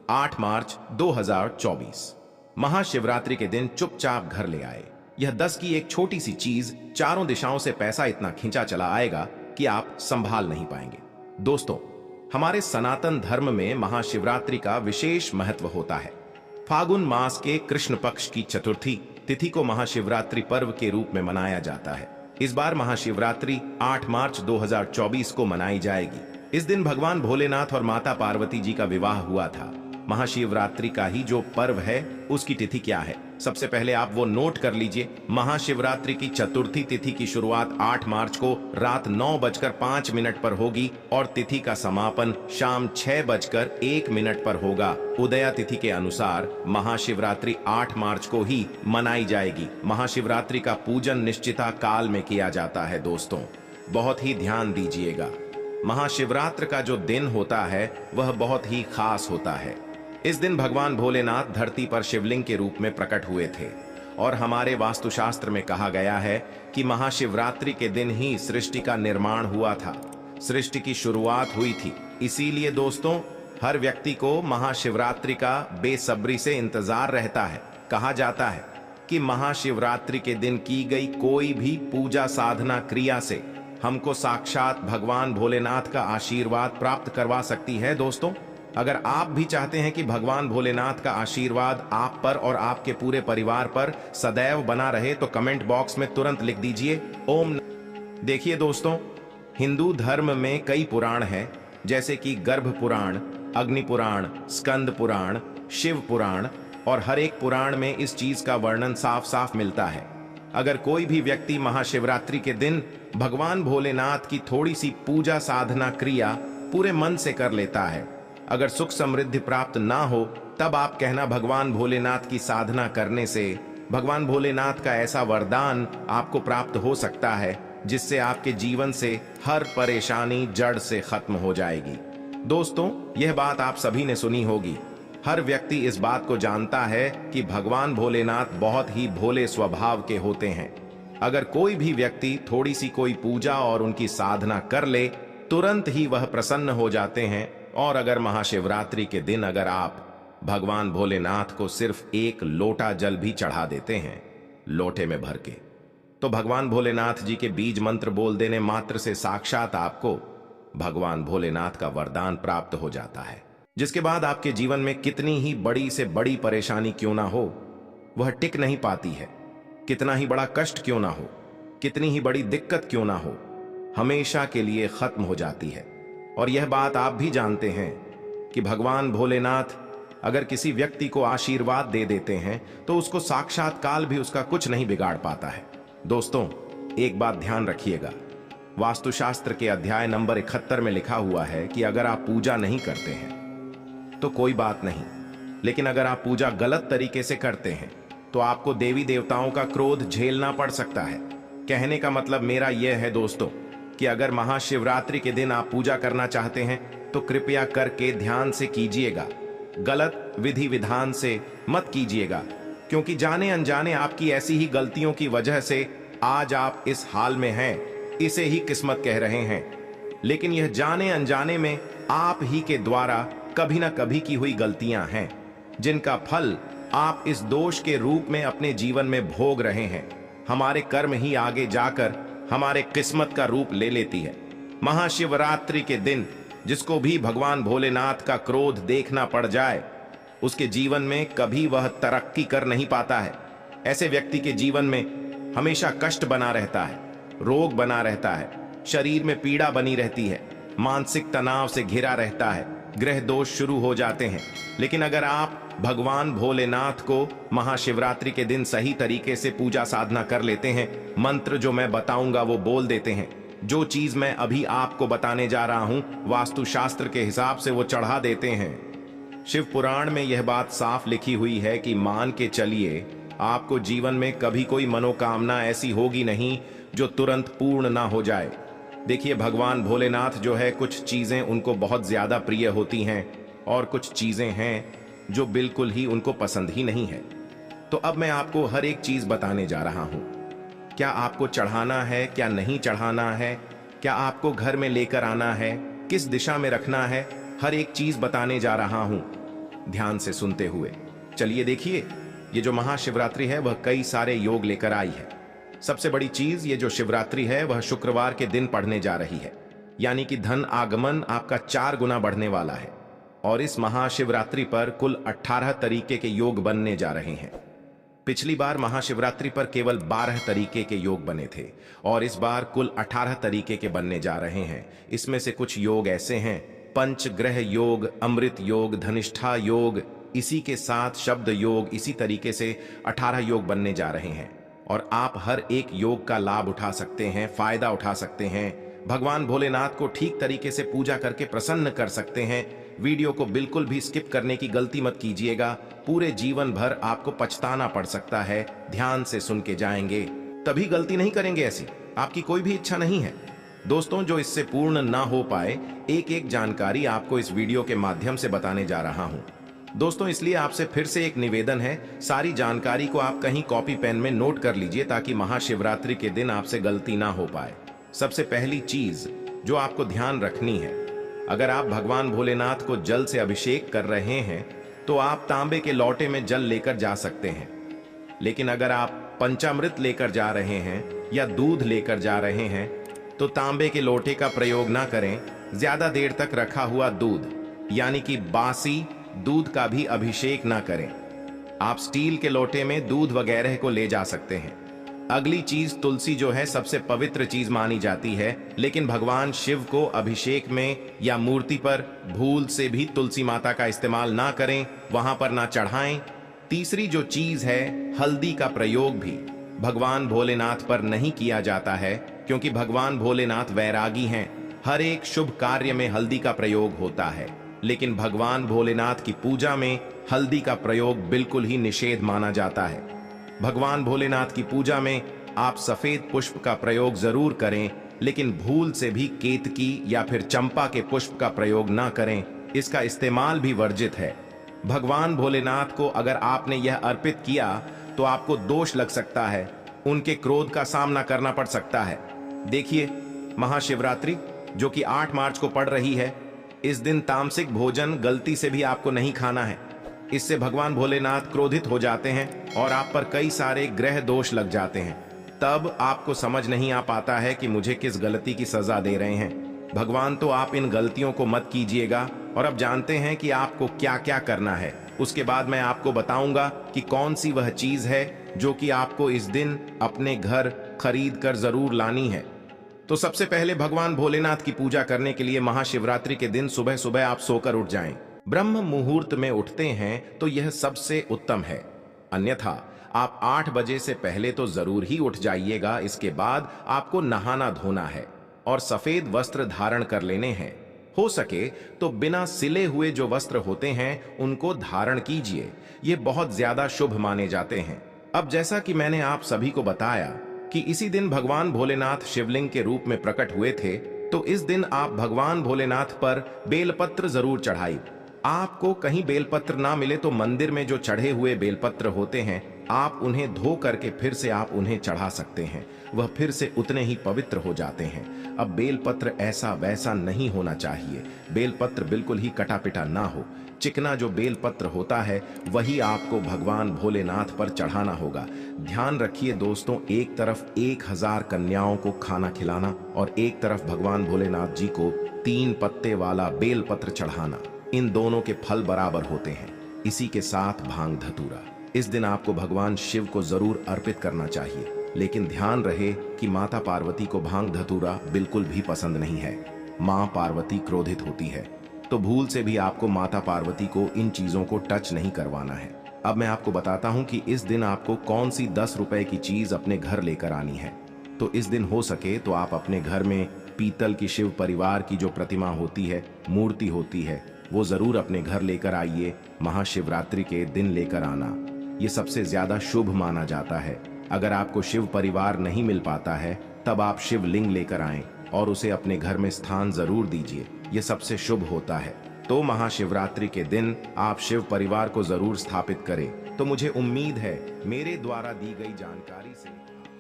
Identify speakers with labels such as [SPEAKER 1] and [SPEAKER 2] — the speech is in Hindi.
[SPEAKER 1] 8 मार्च 2024। महाशिवरात्रि के दिन चुपचाप घर ले आए। यह 10 की एक छोटी सी चीज चारों दिशाओं से पैसा इतना खींचा चला आएगा कि आप संभाल नहीं पाएंगे। दोस्तों, हमारे सनातन धर्म में महाशिवरात्रि का विशेष महत्व होता है। फागुन मास के कृष्ण पक्ष की चतुर्थी तिथि को महाशिवरात्रि पर्व के रूप में मनाया जाता है। इस बार महाशिवरात्रि 8 मार्च 2024 को मनाई जाएगी। इस दिन भगवान भोलेनाथ और माता पार्वती जी का विवाह हुआ था। महाशिवरात्रि का ही जो पर्व है उसकी तिथि क्या है, सबसे पहले आप वो नोट कर लीजिए। महाशिवरात्रि की चतुर्थी तिथि की शुरुआत 8 मार्च को रात 9:05 पर होगी और तिथि का समापन शाम 6:01 पर होगा। उदया तिथि के अनुसार महाशिवरात्रि 8 मार्च को ही मनाई जाएगी। महाशिवरात्रि का पूजन निश्चिता काल में किया जाता है। दोस्तों, बहुत ही ध्यान दीजिएगा। महाशिवरात्रि का जो दिन होता है वह बहुत ही खास होता है। इस दिन भगवान भोलेनाथ धरती पर शिवलिंग के रूप में प्रकट हुए थे और हमारे वास्तुशास्त्र में कहा गया है कि महाशिवरात्रि के दिन ही सृष्टि का निर्माण हुआ था, सृष्टि की शुरुआत हुई थी। इसीलिए दोस्तों, हर व्यक्ति को महाशिवरात्रि का बेसब्री से इंतजार रहता है। कहा जाता है कि महाशिवरात्रि के दिन की गई कोई भी पूजा साधना क्रिया से हमको साक्षात भगवान भोलेनाथ का आशीर्वाद प्राप्त करवा सकती है। दोस्तों, अगर आप भी चाहते हैं कि भगवान भोलेनाथ का आशीर्वाद आप पर और आपके पूरे परिवार पर सदैव बना रहे तो कमेंट बॉक्स में तुरंत लिख दीजिए ओम। देखिए दोस्तों, हिंदू धर्म में कई पुराण हैं, जैसे कि गर्भ पुराण, अग्नि पुराण, स्कंद पुराण, शिव पुराण, और हर एक पुराण में इस चीज का वर्णन साफ साफ मिलता है। अगर कोई भी व्यक्ति महाशिवरात्रि के दिन भगवान भोलेनाथ की थोड़ी सी पूजा साधना क्रिया पूरे मन से कर लेता है, अगर सुख समृद्धि प्राप्त ना हो, तब आप कहना भगवान भोलेनाथ की साधना करने से भगवान भोलेनाथ का ऐसा वरदान आपको प्राप्त हो सकता है जिससे आपके जीवन से हर परेशानी जड़ से खत्म हो जाएगी। दोस्तों, यह बात आप सभी ने सुनी होगी। हर व्यक्ति इस बात को जानता है कि भगवान भोलेनाथ बहुत ही भोले स्वभाव के होते हैं। अगर कोई भी व्यक्ति थोड़ी सी कोई पूजा और उनकी साधना कर ले, तुरंत ही वह प्रसन्न हो जाते हैं। और अगर महाशिवरात्रि के दिन अगर आप भगवान भोलेनाथ को सिर्फ एक लोटा जल भी चढ़ा देते हैं लोटे में भर के, तो भगवान भोलेनाथ जी के बीज मंत्र बोल देने मात्र से साक्षात आपको भगवान भोलेनाथ का वरदान प्राप्त हो जाता है, जिसके बाद आपके जीवन में कितनी ही बड़ी से बड़ी परेशानी क्यों ना हो, वह टिक नहीं पाती है। कितना ही बड़ा कष्ट क्यों ना हो, कितनी ही बड़ी दिक्कत क्यों ना हो, हमेशा के लिए खत्म हो जाती है। और यह बात आप भी जानते हैं कि भगवान भोलेनाथ अगर किसी व्यक्ति को आशीर्वाद दे देते हैं तो उसको साक्षात काल भी उसका कुछ नहीं बिगाड़ पाता है। दोस्तों, एक बात ध्यान रखिएगा, वास्तुशास्त्र के अध्याय नंबर 71 में लिखा हुआ है कि अगर आप पूजा नहीं करते हैं तो कोई बात नहीं, लेकिन अगर आप पूजा गलत तरीके से करते हैं तो आपको देवी देवताओं का क्रोध झेलना पड़ सकता है। कहने का मतलब मेरा यह है दोस्तों कि अगर महाशिवरात्रि के दिन आप पूजा करना चाहते हैं तो कृपया करके ध्यान से कीजिएगा, गलत विधि विधान से मत कीजिएगा, क्योंकि जाने अनजाने आपकी ऐसी ही गलतियों की वजह से आज आप इस हाल में हैं। इसे ही किस्मत कह रहे हैं, लेकिन यह जाने अनजाने में आप ही के द्वारा कभी ना कभी की हुई गलतियां हैं, जिनका फल आप इस दोष के रूप में अपने जीवन में भोग रहे हैं। हमारे कर्म ही आगे जाकर हमारे किस्मत का रूप ले लेती है। महाशिवरात्रि के दिन जिसको भी भगवान भोलेनाथ का क्रोध देखना पड़ जाए, उसके जीवन में कभी वह तरक्की कर नहीं पाता है। ऐसे व्यक्ति के जीवन में हमेशा कष्ट बना रहता है, रोग बना रहता है, शरीर में पीड़ा बनी रहती है, मानसिक तनाव से घिरा रहता है, ग्रह दोष शुरू हो जाते हैं। लेकिन अगर आप भगवान भोलेनाथ को महाशिवरात्रि के दिन सही तरीके से पूजा साधना कर लेते हैं, मंत्र जो मैं बताऊंगा वो बोल देते हैं, जो चीज मैं अभी आपको बताने जा रहा हूं वास्तुशास्त्र के हिसाब से वो चढ़ा देते हैं। शिव पुराण में यह बात साफ लिखी हुई है कि मान के चलिए आपको जीवन में कभी कोई मनोकामना ऐसी होगी नहीं जो तुरंत पूर्ण ना हो जाए। देखिए, भगवान भोलेनाथ जो है, कुछ चीजें उनको बहुत ज्यादा प्रिय होती हैं और कुछ चीजें हैं जो बिल्कुल ही उनको पसंद ही नहीं है। तो अब मैं आपको हर एक चीज बताने जा रहा हूं। क्या आपको चढ़ाना है, क्या नहीं चढ़ाना है, क्या आपको घर में लेकर आना है, किस दिशा में रखना है, हर एक चीज बताने जा रहा हूं। ध्यान से सुनते हुए। चलिए देखिए, ये जो महाशिवरात्रि है वह कई सारे योग लेकर आई है। सबसे बड़ी चीज, ये जो शिवरात्रि है वह शुक्रवार के दिन पड़ने जा रही है, यानी कि धन आगमन आपका 4 गुना बढ़ने वाला है। और इस महाशिवरात्रि पर कुल 18 तरीके के योग बनने जा रहे हैं। पिछली बार महाशिवरात्रि पर केवल 12 तरीके के योग बने थे और इस बार कुल 18 तरीके के बनने जा रहे हैं। इसमें से कुछ योग ऐसे हैं: पंचग्रह योग, अमृत योग, धनिष्ठा योग, इसी के साथ शब्द योग, इसी तरीके से 18 योग बनने जा रहे हैं। और आप हर एक योग का लाभ उठा सकते हैं, फायदा उठा सकते हैं, भगवान भोलेनाथ को ठीक तरीके से पूजा करके प्रसन्न कर सकते हैं। वीडियो को बिल्कुल भी स्किप करने की गलती मत कीजिएगा, पूरे जीवन भर आपको पछताना पड़ सकता है। ध्यान से सुन के जाएंगे तभी गलती नहीं करेंगे, ऐसी आपकी कोई भी इच्छा नहीं है। दोस्तों, जो इससे पूर्ण ना हो पाए, एक एक जानकारी आपको इस वीडियो के माध्यम से बताने जा रहा हूं। दोस्तों, इसलिए आपसे फिर से एक निवेदन है, सारी जानकारी को आप कहीं कॉपी पेन में नोट कर लीजिए ताकि महाशिवरात्रि के दिन आपसे गलती ना हो पाए। सबसे पहली चीज जो आपको ध्यान रखनी है, अगर आप भगवान भोलेनाथ को जल से अभिषेक कर रहे हैं तो आप तांबे के लोटे में जल लेकर जा सकते हैं। लेकिन अगर आप पंचामृत लेकर जा रहे हैं या दूध लेकर जा रहे हैं तो तांबे के लोटे का प्रयोग ना करें। ज्यादा देर तक रखा हुआ दूध यानी कि बासी दूध का भी अभिषेक ना करें। आप स्टील के लोटे में दूध वगैरह को ले जा सकते हैं। अगली चीज, तुलसी जो है सबसे पवित्र चीज मानी जाती है, लेकिन भगवान शिव को अभिषेक में या मूर्ति पर भूल से भी तुलसी माता का इस्तेमाल ना करें, वहां पर ना चढ़ाएं। तीसरी जो चीज है, हल्दी का प्रयोग भी भगवान भोलेनाथ पर नहीं किया जाता है, क्योंकि भगवान भोलेनाथ वैरागी हैं। हर एक शुभ कार्य में हल्दी का प्रयोग होता है, लेकिन भगवान भोलेनाथ की पूजा में हल्दी का प्रयोग बिल्कुल ही निषेध माना जाता है। भगवान भोलेनाथ की पूजा में आप सफेद पुष्प का प्रयोग जरूर करें, लेकिन भूल से भी केतकी या फिर चंपा के पुष्प का प्रयोग ना करें, इसका इस्तेमाल भी वर्जित है। भगवान भोलेनाथ को अगर आपने यह अर्पित किया तो आपको दोष लग सकता है, उनके क्रोध का सामना करना पड़ सकता है। देखिए, महाशिवरात्रि जो कि 8 मार्च को पड़ रही है, इस दिन तामसिक भोजन गलती से भी आपको नहीं खाना है। इससे भगवान भोलेनाथ क्रोधित हो जाते हैं और आप पर कई सारे ग्रह दोष लग जाते हैं। तब आपको समझ नहीं आ पाता है कि मुझे किस गलती की सजा दे रहे हैं। भगवान तो आप इन गलतियों को मत कीजिएगा। और अब जानते हैं कि आपको क्या क्या करना है। उसके बाद मैं आपको बताऊंगा कि कौन सी वह चीज है जो कि आपको इस दिन अपने घर खरीद कर जरूर लानी है। तो सबसे पहले भगवान भोलेनाथ की पूजा करने के लिए महाशिवरात्रि के दिन सुबह सुबह आप सोकर उठ जाएं। ब्रह्म मुहूर्त में उठते हैं तो यह सबसे उत्तम है, अन्यथा आप 8 बजे से पहले तो जरूर ही उठ जाइएगा। इसके बाद आपको नहाना धोना है और सफेद वस्त्र धारण कर लेने हैं। हो सके तो बिना सिले हुए जो वस्त्र होते हैं उनको धारण कीजिए, ये बहुत ज्यादा शुभ माने जाते हैं। अब जैसा कि मैंने आप सभी को बताया कि इसी दिन भगवान भोलेनाथ शिवलिंग के रूप में प्रकट हुए थे, तो इस दिन आप भगवान भोलेनाथ पर बेलपत्र जरूर चढ़ाइए। आपको कहीं बेलपत्र ना मिले तो मंदिर में जो चढ़े हुए बेलपत्र होते हैं, आप उन्हें धो करके फिर से आप उन्हें चढ़ा सकते हैं, वह फिर से उतने ही पवित्र हो जाते हैं। अब बेलपत्र ऐसा वैसा नहीं होना चाहिए, बेलपत्र बिल्कुल ही कटा पिटा ना हो। चिकना जो बेलपत्र होता है वही आपको भगवान भोलेनाथ पर चढ़ाना होगा। ध्यान रखिए दोस्तों, एक तरफ 1000 कन्याओं को खाना खिलाना और एक तरफ भगवान भोलेनाथ जी को 3 पत्ते वाला बेलपत्र चढ़ाना, इन दोनों के फल बराबर होते हैं। इसी के साथ भांग धतूरा इस दिन आपको भगवान शिव को जरूर अर्पित करना चाहिए, लेकिन ध्यान रहे कि माता पार्वती को भांग धतूरा बिल्कुल भी पसंद नहीं है। मां पार्वती क्रोधित होती है, तो भूल से भी आपको माता पार्वती को इन चीजों को टच नहीं करवाना है। अब मैं आपको बताता हूं कि इस दिन आपको कौन सी 10 रुपए की चीज अपने घर लेकर आनी है। तो इस दिन हो सके तो आप अपने घर में पीतल की शिव परिवार की जो प्रतिमा होती है, मूर्ति होती है, वो जरूर अपने घर लेकर आइए। महाशिवरात्रि के दिन लेकर आना, ये सबसे ज्यादा शुभ माना जाता है। अगर आपको शिव परिवार नहीं मिल पाता है तब आप शिवलिंग लेकर आएं और उसे अपने घर में स्थान जरूर दीजिए, ये सबसे शुभ होता है। तो महाशिवरात्रि के दिन आप शिव परिवार को जरूर स्थापित करें। तो मुझे उम्मीद है मेरे द्वारा दी गई जानकारी से